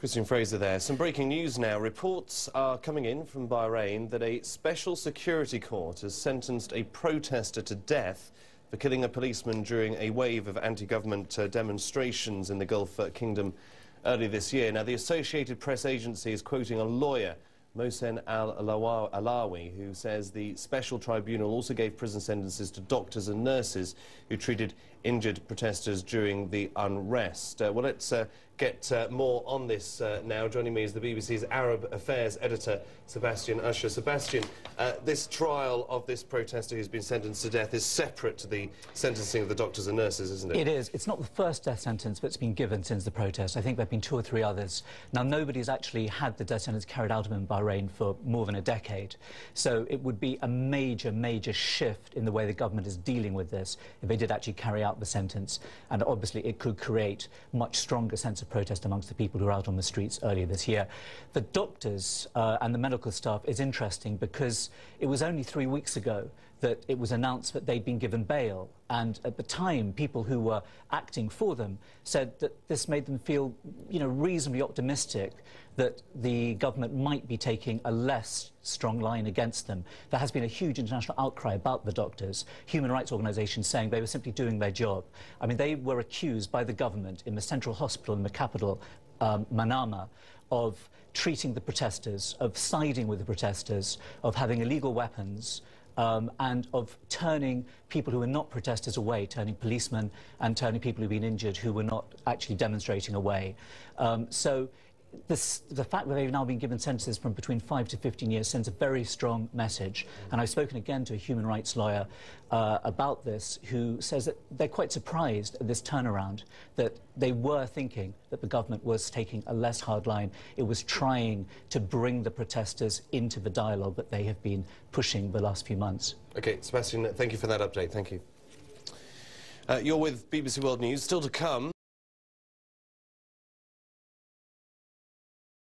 Christian Fraser there. Some breaking news now. Reports are coming in from Bahrain that a special security court has sentenced a protester to death for killing a policeman during a wave of anti-government demonstrations in the Gulf Kingdom earlier this year. Now, the Associated Press agency is quoting a lawyer, Mohsen al-Alawi, who says the special tribunal also gave prison sentences to doctors and nurses who treated injured protesters during the unrest. Well, let's get more on this now. Joining me is the BBC's Arab Affairs editor, Sebastian Usher. Sebastian, this trial of this protester who's been sentenced to death is separate to the sentencing of the doctors and nurses, isn't it? It is. It's not the first death sentence that's been given since the protest. I think there have been 2 or 3 others. Now, nobody's actually had the death sentence carried out of him in Bahrain for more than a decade. So it would be a major, major shift in the way the government is dealing with this if they did actually carry out the sentence. And obviously it could create a much stronger sense of protest amongst the people who were out on the streets earlier this year. The doctors and the medical staff is interesting because it was only 3 weeks ago that it was announced that they'd been given bail, and at the time people who were acting for them said that this made them feel, reasonably optimistic that the government might be taking a less strong line against them. There has been a huge international outcry about the doctors, human rights organisations saying they were simply doing their job. I mean, they were accused by the government in the central hospital in the capital, Manama, of treating the protesters, of siding with the protesters, of having illegal weapons, and of turning people who were not protesters away, turning policemen and turning people who've been injured who were not actually demonstrating away. So the fact that they've now been given sentences from between 5 to 15 years sends a very strong message. And I've spoken again to a human rights lawyer about this, who says that they're quite surprised at this turnaround, that they were thinking that the government was taking a less hard line. It was trying to bring the protesters into the dialogue that they have been pushing the last few months. OK, Sebastian, thank you for that update. Thank you. You're with BBC World News. Still to come.